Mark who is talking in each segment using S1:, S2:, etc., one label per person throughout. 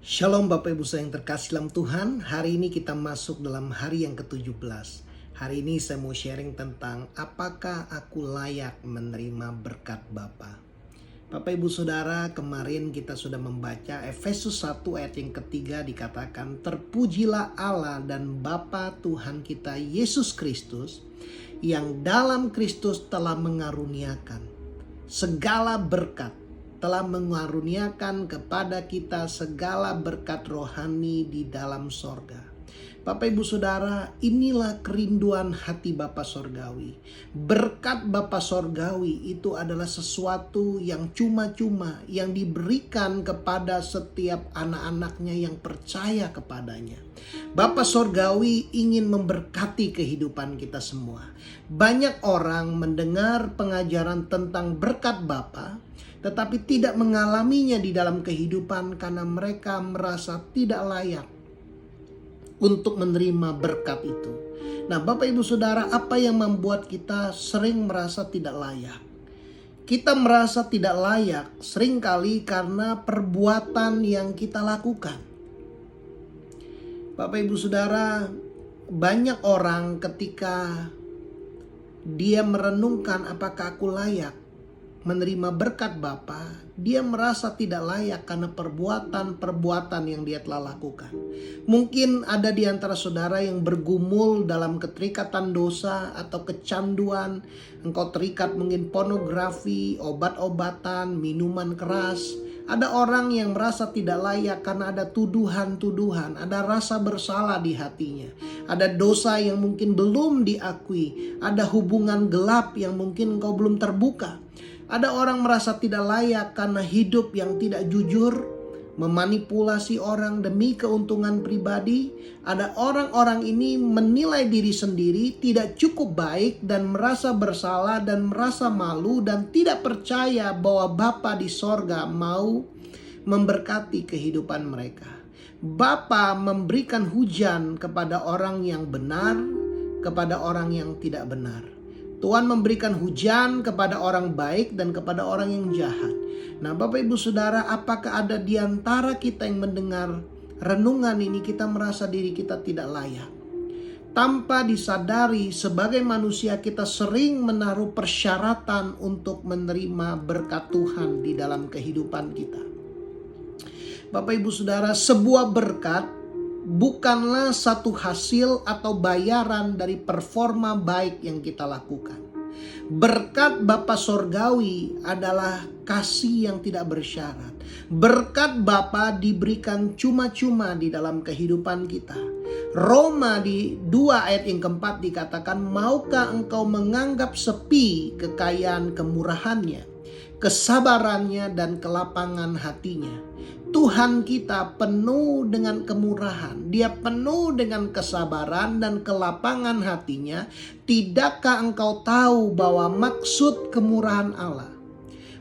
S1: Shalom Bapak Ibu saya yang terkasih dalam Tuhan. Hari ini kita masuk dalam hari yang ke-17. Hari ini saya mau sharing tentang apakah aku layak menerima berkat Bapa. Bapak Ibu Saudara, kemarin kita sudah membaca Efesus 1 ayat yang ketiga dikatakan, terpujilah Allah dan Bapa Tuhan kita Yesus Kristus yang dalam Kristus telah mengaruniakan segala berkat, telah mengaruniakan kepada kita segala berkat rohani di dalam sorga. Bapak Ibu Saudara, inilah kerinduan hati Bapa Sorgawi. Berkat Bapa Sorgawi itu adalah sesuatu yang cuma-cuma yang diberikan kepada setiap anak-anaknya yang percaya kepadanya. Bapa Sorgawi ingin memberkati kehidupan kita semua. Banyak orang mendengar pengajaran tentang berkat Bapa, tetapi tidak mengalaminya di dalam kehidupan karena mereka merasa tidak layak untuk menerima berkat itu. Nah, Bapak Ibu Saudara, apa yang membuat kita sering merasa tidak layak? Kita merasa tidak layak seringkali karena perbuatan yang kita lakukan. Bapak Ibu Saudara, banyak orang ketika dia merenungkan apakah aku layak menerima berkat Bapa, dia merasa tidak layak karena perbuatan-perbuatan yang dia telah lakukan. Mungkin ada di antara saudara yang bergumul dalam keterikatan dosa atau kecanduan. Engkau terikat mungkin pornografi, obat-obatan, minuman keras. Ada orang yang merasa tidak layak karena ada tuduhan-tuduhan, ada rasa bersalah di hatinya. Ada dosa yang mungkin belum diakui, ada hubungan gelap yang mungkin engkau belum terbuka. Ada orang merasa tidak layak karena hidup yang tidak jujur, memanipulasi orang demi keuntungan pribadi. Ada orang-orang ini menilai diri sendiri tidak cukup baik dan merasa bersalah dan merasa malu dan tidak percaya bahwa Bapa di sorga mau memberkati kehidupan mereka. Bapa memberikan hujan kepada orang yang benar, kepada orang yang tidak benar. Tuhan memberikan hujan kepada orang baik dan kepada orang yang jahat. Nah, Bapak Ibu Saudara, apakah ada di antara kita yang mendengar renungan ini kita merasa diri kita tidak layak? Tanpa disadari, sebagai manusia kita sering menaruh persyaratan untuk menerima berkat Tuhan di dalam kehidupan kita. Bapak Ibu Saudara, sebuah berkat bukanlah satu hasil atau bayaran dari performa baik yang kita lakukan. Berkat Bapa Sorgawi adalah kasih yang tidak bersyarat. Berkat Bapa diberikan cuma-cuma di dalam kehidupan kita. Roma di 2 ayat yang keempat dikatakan, maukah engkau menganggap sepi kekayaan kemurahannya, kesabarannya dan kelapangan hatinya. Tuhan kita penuh dengan kemurahan. Dia penuh dengan kesabaran dan kelapangan hatinya. Tidakkah engkau tahu bahwa maksud kemurahan Allah,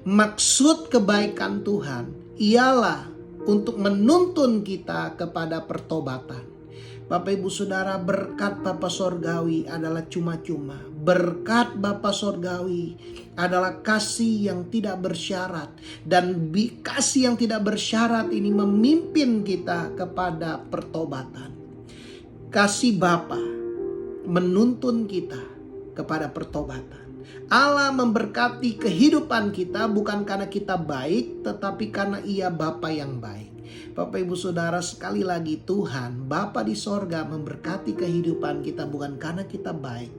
S1: maksud kebaikan Tuhan ialah untuk menuntun kita kepada pertobatan. Bapak Ibu Saudara, berkat Bapa Sorgawi adalah cuma-cuma. Berkat Bapa Sorgawi adalah kasih yang tidak bersyarat. Dan kasih yang tidak bersyarat ini memimpin kita kepada pertobatan. Kasih Bapa menuntun kita kepada pertobatan. Allah memberkati kehidupan kita bukan karena kita baik, tetapi karena Ia Bapa yang baik. Bapak Ibu Saudara, sekali lagi Tuhan Bapa di sorga memberkati kehidupan kita bukan karena kita baik,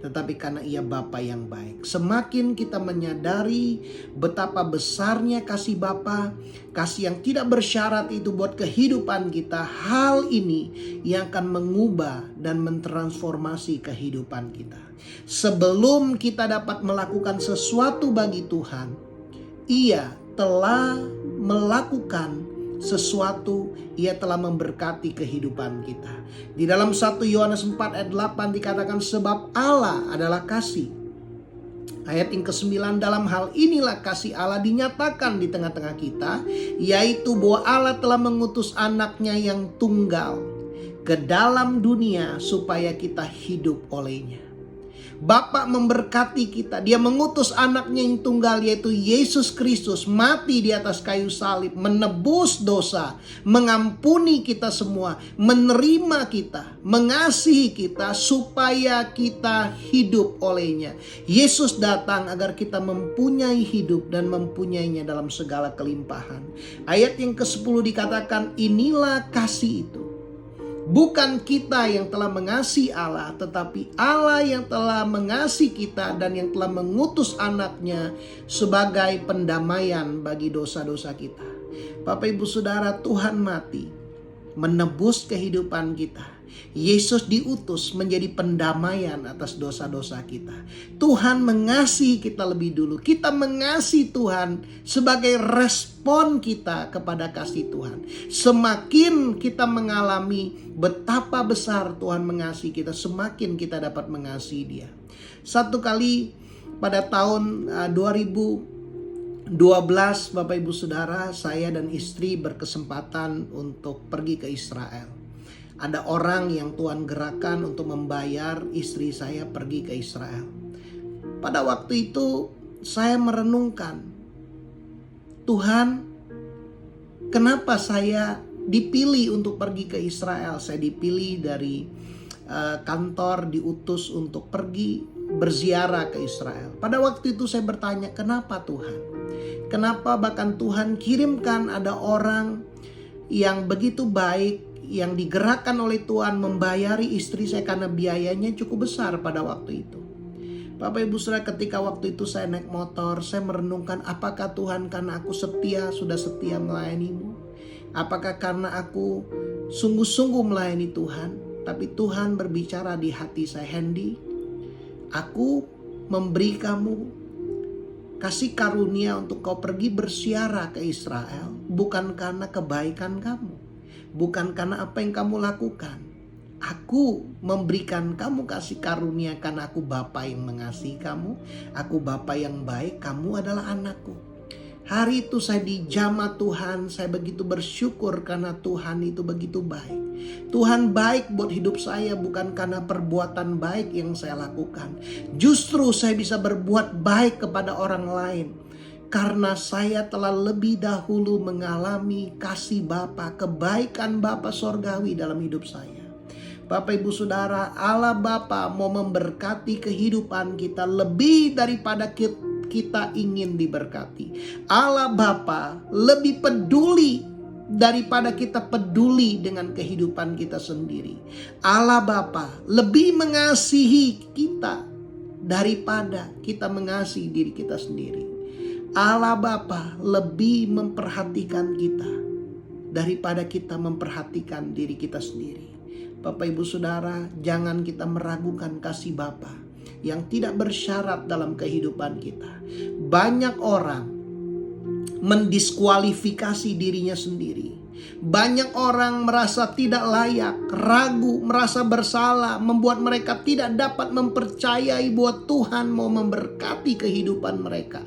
S1: tetapi karena Ia Bapa yang baik. Semakin kita menyadari betapa besarnya kasih Bapa, kasih yang tidak bersyarat itu buat kehidupan kita, hal ini yang akan mengubah dan mentransformasi kehidupan kita. Sebelum kita dapat melakukan sesuatu bagi Tuhan, Ia telah melakukan sesuatu, Ia telah memberkati kehidupan kita. Di dalam 1 Yohanes 4 ayat 8 dikatakan, sebab Allah adalah kasih. Ayat yang ke-9, dalam hal inilah kasih Allah dinyatakan di tengah-tengah kita, yaitu bahwa Allah telah mengutus anaknya yang tunggal ke dalam dunia supaya kita hidup olehnya. Bapa memberkati kita. Dia mengutus anaknya yang tunggal, yaitu Yesus Kristus, mati di atas kayu salib, menebus dosa, mengampuni kita semua, menerima kita, mengasihi kita supaya kita hidup olehnya. Yesus datang agar kita mempunyai hidup dan mempunyainya dalam segala kelimpahan. Ayat yang ke-10 dikatakan, inilah kasih itu. Bukan kita yang telah mengasihi Allah, tetapi Allah yang telah mengasihi kita dan yang telah mengutus anaknya sebagai pendamaian bagi dosa-dosa kita. Bapak Ibu Saudara, Tuhan mati menebus kehidupan kita. Yesus diutus menjadi pendamaian atas dosa-dosa kita. Tuhan mengasihi kita lebih dulu. Kita mengasihi Tuhan sebagai respon kita kepada kasih Tuhan. Semakin kita mengalami betapa besar Tuhan mengasihi kita, semakin kita dapat mengasihi Dia. Satu kali pada tahun 2012, Bapak Ibu Saudara, saya dan istri berkesempatan untuk pergi ke Israel. Ada orang yang Tuhan gerakan untuk membayar istri saya pergi ke Israel. Pada waktu itu saya merenungkan, Tuhan, kenapa saya dipilih untuk pergi ke Israel? Saya dipilih dari kantor, diutus untuk pergi berziarah ke Israel. Pada waktu itu saya bertanya, kenapa Tuhan? Kenapa bahkan Tuhan kirimkan ada orang yang begitu baik, yang digerakkan oleh Tuhan membayari istri saya karena biayanya cukup besar pada waktu itu. Bapak Ibu Saudara, ketika waktu itu saya naik motor, saya merenungkan, apakah Tuhan karena aku setia, sudah setia melayanimu? Apakah karena aku sungguh-sungguh melayani Tuhan? Tapi Tuhan berbicara di hati saya, Hendy, aku memberi kamu kasih karunia untuk kau pergi berziarah ke Israel, bukan karena kebaikan kamu, bukan karena apa yang kamu lakukan. Aku memberikan kamu kasih karunia karena aku Bapa yang mengasihi kamu. Aku Bapa yang baik, kamu adalah anakku. Hari itu saya dijamah Tuhan, saya begitu bersyukur karena Tuhan itu begitu baik. Tuhan baik buat hidup saya bukan karena perbuatan baik yang saya lakukan. Justru saya bisa berbuat baik kepada orang lain karena saya telah lebih dahulu mengalami kasih Bapa, kebaikan Bapa sorgawi dalam hidup saya. Bapak Ibu Saudara, Allah Bapa mau memberkati kehidupan kita lebih daripada kita ingin diberkati. Allah Bapa lebih peduli daripada kita peduli dengan kehidupan kita sendiri. Allah Bapa lebih mengasihi kita daripada kita mengasihi diri kita sendiri. Allah Bapa lebih memperhatikan kita daripada kita memperhatikan diri kita sendiri. Bapak Ibu Saudara, jangan kita meragukan kasih Bapa yang tidak bersyarat dalam kehidupan kita. Banyak orang mendiskualifikasi dirinya sendiri. Banyak orang merasa tidak layak, ragu, merasa bersalah, membuat mereka tidak dapat mempercayai bahwa Tuhan mau memberkati kehidupan mereka.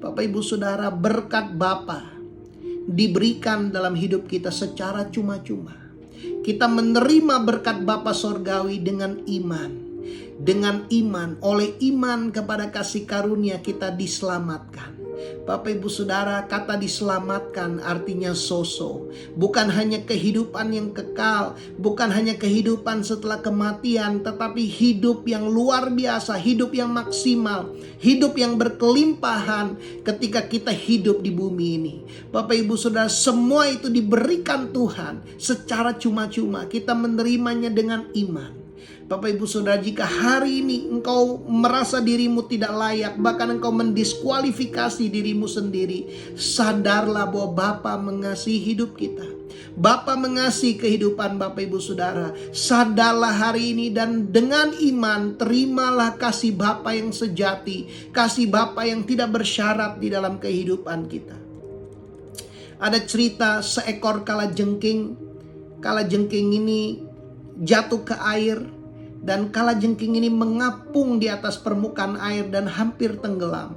S1: Bapak Ibu Saudara, berkat Bapa diberikan dalam hidup kita secara cuma-cuma. Kita menerima berkat Bapa sorgawi dengan iman. Dengan iman, oleh iman kepada kasih karunia kita diselamatkan. Bapak Ibu Saudara, kata diselamatkan artinya soso. Bukan hanya kehidupan yang kekal, bukan hanya kehidupan setelah kematian, tetapi hidup yang luar biasa, hidup yang maksimal, hidup yang berkelimpahan ketika kita hidup di bumi ini. Bapak Ibu Saudara, semua itu diberikan Tuhan secara cuma-cuma. Kita menerimanya dengan iman. Bapak Ibu Saudara, jika hari ini engkau merasa dirimu tidak layak, bahkan engkau mendiskualifikasi dirimu sendiri, sadarlah bahwa Bapa mengasihi hidup kita. Bapa mengasihi kehidupan Bapak Ibu Saudara. Sadarlah hari ini dan dengan iman terimalah kasih Bapa yang sejati, kasih Bapa yang tidak bersyarat di dalam kehidupan kita. Ada cerita seekor kalajengking. Kalajengking ini jatuh ke air. Dan kalajengking ini mengapung di atas permukaan air dan hampir tenggelam.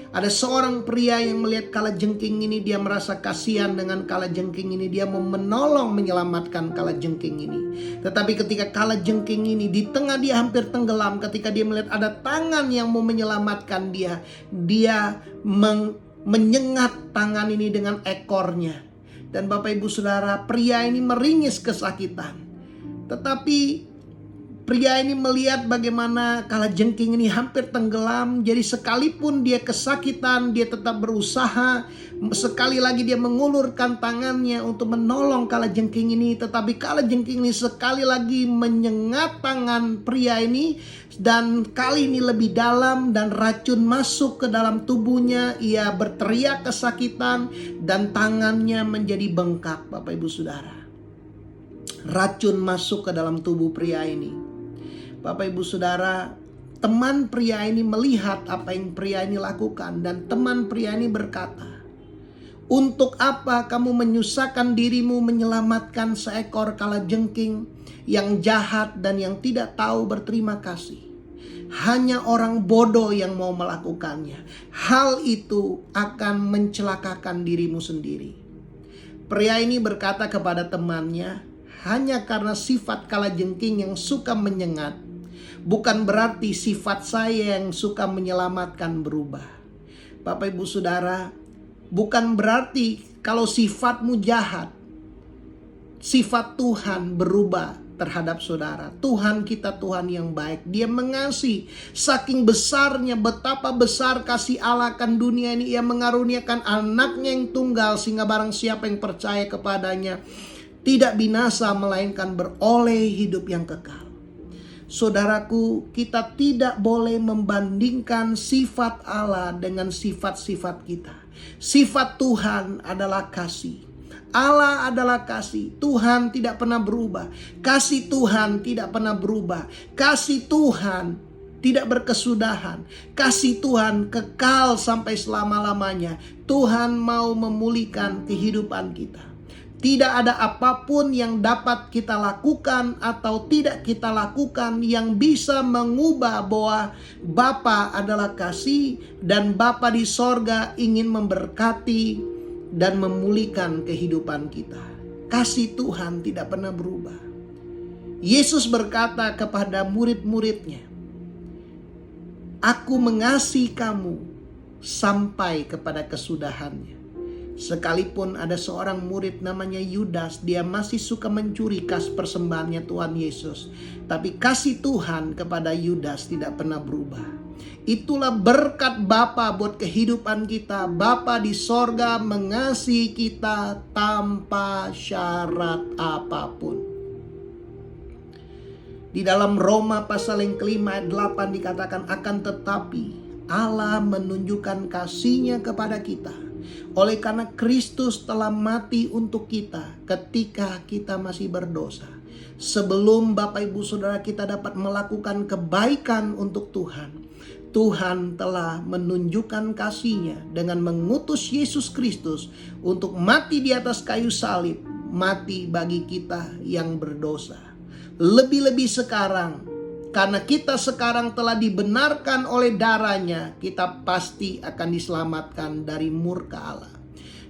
S1: Ada seorang pria yang melihat kalajengking ini, dia merasa kasihan dengan kalajengking ini. Dia mau menolong menyelamatkan kalajengking ini. Tetapi ketika kalajengking ini di tengah dia hampir tenggelam, ketika dia melihat ada tangan yang mau menyelamatkan dia, dia menyengat tangan ini dengan ekornya. Dan Bapak Ibu Saudara, pria ini meringis kesakitan. Tetapi pria ini melihat bagaimana kalajengking ini hampir tenggelam. Jadi sekalipun dia kesakitan, dia tetap berusaha. Sekali lagi dia mengulurkan tangannya untuk menolong kalajengking ini. Tetapi kalajengking ini sekali lagi menyengat tangan pria ini. Dan kali ini lebih dalam dan racun masuk ke dalam tubuhnya. Ia berteriak kesakitan dan tangannya menjadi bengkak, Bapak Ibu Saudara. Racun masuk ke dalam tubuh pria ini. Bapak Ibu Saudara, teman pria ini melihat apa yang pria ini lakukan. Dan teman pria ini berkata, "Untuk apa kamu menyusahkan dirimu menyelamatkan seekor kalajengking yang jahat dan yang tidak tahu berterima kasih? Hanya orang bodoh yang mau melakukannya. Hal itu akan mencelakakan dirimu sendiri." Pria ini berkata kepada temannya, "Hanya karena sifat kalajengking yang suka menyengat, bukan berarti sifat saya yang suka menyelamatkan berubah." Bapak Ibu Saudara, bukan berarti kalau sifatmu jahat, sifat Tuhan berubah terhadap saudara. Tuhan kita Tuhan yang baik. Dia mengasihi. Saking besarnya, betapa besar kasih Allah akan dunia ini. Ia mengaruniakan anaknya yang tunggal, sehingga barang siapa yang percaya kepadanya tidak binasa, melainkan beroleh hidup yang kekal. Saudaraku, kita tidak boleh membandingkan sifat Allah dengan sifat-sifat kita. Sifat Tuhan adalah kasih. Allah adalah kasih. Tuhan tidak pernah berubah. Kasih Tuhan tidak pernah berubah. Kasih Tuhan tidak berkesudahan. Kasih Tuhan kekal sampai selama-lamanya. Tuhan mau memulihkan kehidupan kita. Tidak ada apapun yang dapat kita lakukan atau tidak kita lakukan yang bisa mengubah bahwa Bapa adalah kasih dan Bapa di sorga ingin memberkati dan memulihkan kehidupan kita. Kasih Tuhan tidak pernah berubah. Yesus berkata kepada murid-muridnya, "Aku mengasihi kamu sampai kepada kesudahannya." Sekalipun ada seorang murid namanya Yudas, dia masih suka mencuri kas persembahannya Tuhan Yesus. Tapi kasih Tuhan kepada Yudas tidak pernah berubah. Itulah berkat Bapa buat kehidupan kita. Bapa di sorga mengasihi kita tanpa syarat apapun. Di dalam Roma pasal yang kelima ayat 8 dikatakan, "Akan tetapi Allah menunjukkan kasih-Nya kepada kita oleh karena Kristus telah mati untuk kita ketika kita masih berdosa. Sebelum Bapak Ibu Saudara kita dapat melakukan kebaikan untuk Tuhan, Tuhan telah menunjukkan kasih-Nya dengan mengutus Yesus Kristus untuk mati di atas kayu salib, mati bagi kita yang berdosa. Lebih-lebih sekarang, karena kita sekarang telah dibenarkan oleh darah-Nya, kita pasti akan diselamatkan dari murka Allah.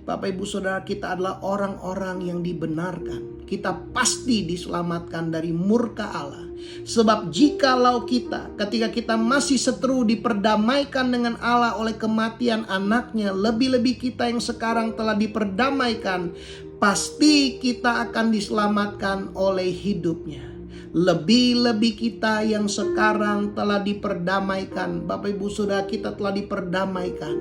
S1: Bapak Ibu Saudara, kita adalah orang-orang yang dibenarkan. Kita pasti diselamatkan dari murka Allah. Sebab jikalau kita, ketika kita masih seteru, diperdamaikan dengan Allah oleh kematian anaknya, lebih-lebih kita yang sekarang telah diperdamaikan, pasti kita akan diselamatkan oleh hidupnya. Lebih-lebih kita yang sekarang telah diperdamaikan, Bapak Ibu Saudara, kita telah diperdamaikan.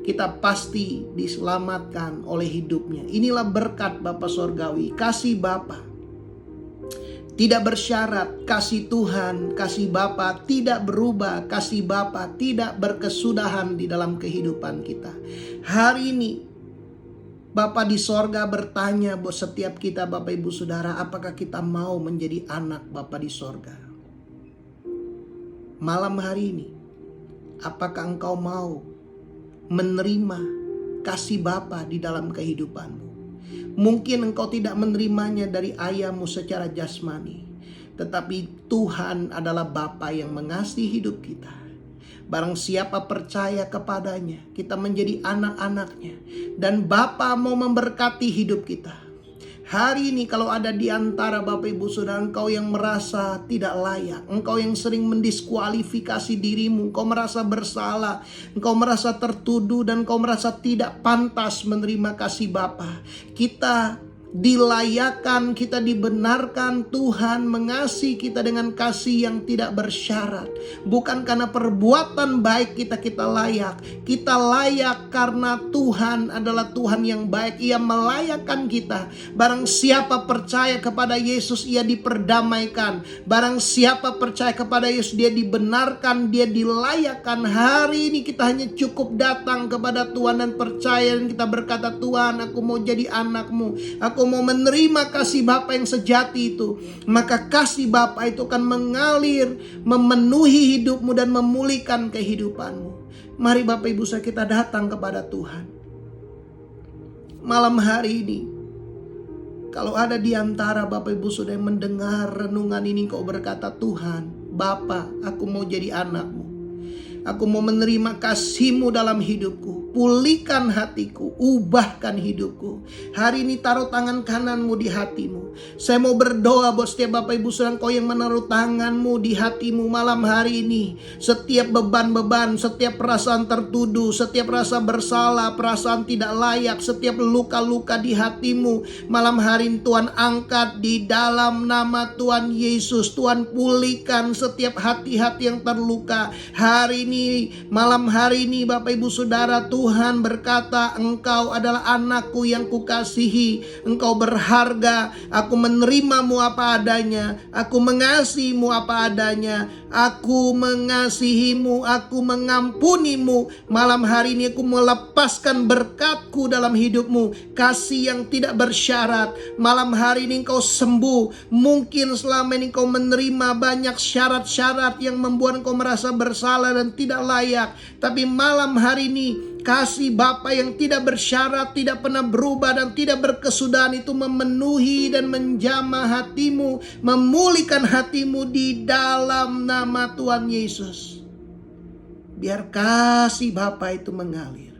S1: Kita pasti diselamatkan oleh hidupnya. Inilah berkat Bapa Sorgawi. Kasih Bapa tidak bersyarat. Kasih Tuhan, kasih Bapa tidak berubah. Kasih Bapa tidak berkesudahan di dalam kehidupan kita. Hari ini Bapa di sorga bertanya buat setiap kita, Bapak Ibu Saudara, apakah kita mau menjadi anak Bapa di sorga? Malam hari ini, apakah engkau mau menerima kasih Bapa di dalam kehidupanmu? Mungkin engkau tidak menerimanya dari ayahmu secara jasmani, tetapi Tuhan adalah Bapa yang mengasihi hidup kita. Barang siapa percaya kepadanya, kita menjadi anak-anaknya. Dan Bapa mau memberkati hidup kita. Hari ini kalau ada di antara Bapak Ibu Saudara, engkau yang merasa tidak layak, engkau yang sering mendiskualifikasi dirimu, engkau merasa bersalah, engkau merasa tertuduh, dan engkau merasa tidak pantas menerima kasih Bapa. Kita dilayakan, kita dibenarkan. Tuhan mengasihi kita dengan kasih yang tidak bersyarat. Bukan karena perbuatan baik kita layak. Kita layak karena Tuhan adalah Tuhan yang baik. Ia melayakkan kita. Barang siapa percaya kepada Yesus, ia diperdamaikan. Barang siapa percaya kepada Yesus, dia dibenarkan, dia dilayakkan. Hari ini kita hanya cukup datang kepada Tuhan dan percaya, dan kita berkata, Tuhan, aku mau jadi anak-Mu. Aku mau menerima kasih Bapa yang sejati itu. Maka kasih Bapa itu akan mengalir, memenuhi hidupmu dan memulihkan kehidupanmu. Mari Bapak Ibu Saudara, kita datang kepada Tuhan. Malam hari ini, kalau ada di antara Bapak Ibu Saudara yang mendengar renungan ini, kau berkata, Tuhan, Bapa, aku mau jadi anak-Mu. Aku mau menerima kasih-Mu dalam hidupku. Pulihkan hatiku, ubahkan hidupku. Hari ini taruh tangan kananmu di hatimu. Saya mau berdoa buat setiap Bapak Ibu Saudara, kau yang menaruh tanganmu di hatimu malam hari ini. Setiap beban-beban, setiap perasaan tertuduh, setiap rasa bersalah, perasaan tidak layak, setiap luka-luka di hatimu, malam hari ini Tuhan angkat di dalam nama Tuhan Yesus. Tuhan pulihkan setiap hati-hati yang terluka. Hari ini, malam hari ini Bapak Ibu Saudara, Tuhan berkata, engkau adalah anakku yang kukasihi, engkau berharga, aku menerimamu apa adanya, aku mengasihimu apa adanya, aku mengasihimu, aku mengampunimu. Malam hari ini aku melepaskan berkatku dalam hidupmu, kasih yang tidak bersyarat. Malam hari ini engkau sembuh. Mungkin selama ini engkau menerima banyak syarat-syarat yang membuat engkau merasa bersalah dan tidak layak, tapi malam hari ini kasih Bapa yang tidak bersyarat, tidak pernah berubah dan tidak berkesudahan itu memenuhi dan menjamah hatimu, memulihkan hatimu di dalam nama Tuhan Yesus. Biar kasih Bapa itu mengalir.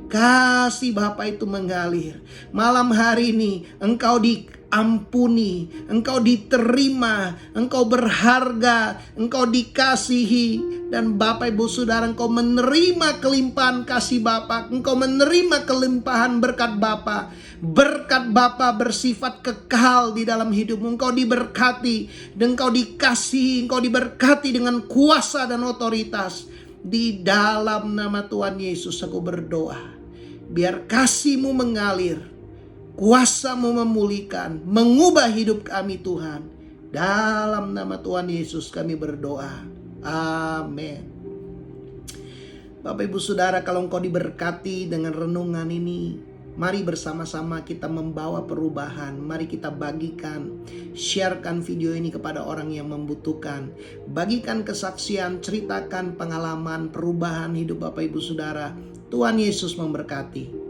S1: Kasih Bapa itu mengalir. Malam hari ini engkau diampuni, engkau diterima, engkau berharga, engkau dikasihi. Dan Bapak Ibu Saudara, engkau menerima kelimpahan kasih Bapa, engkau menerima kelimpahan berkat Bapa. Berkat Bapa bersifat kekal di dalam hidupmu. Engkau diberkati, dan engkau dikasihi, engkau diberkati dengan kuasa dan otoritas. Di dalam nama Tuhan Yesus aku berdoa. Biar kasih-Mu mengalir, kuasa-Mu memulihkan, mengubah hidup kami Tuhan. Dalam nama Tuhan Yesus kami berdoa. Amin. Bapak Ibu Saudara, kalau engkau diberkati dengan renungan ini, mari bersama-sama kita membawa perubahan. Mari kita bagikan, sharekan video ini kepada orang yang membutuhkan. Bagikan kesaksian, ceritakan pengalaman perubahan hidup Bapak Ibu Saudara. Tuhan Yesus memberkati.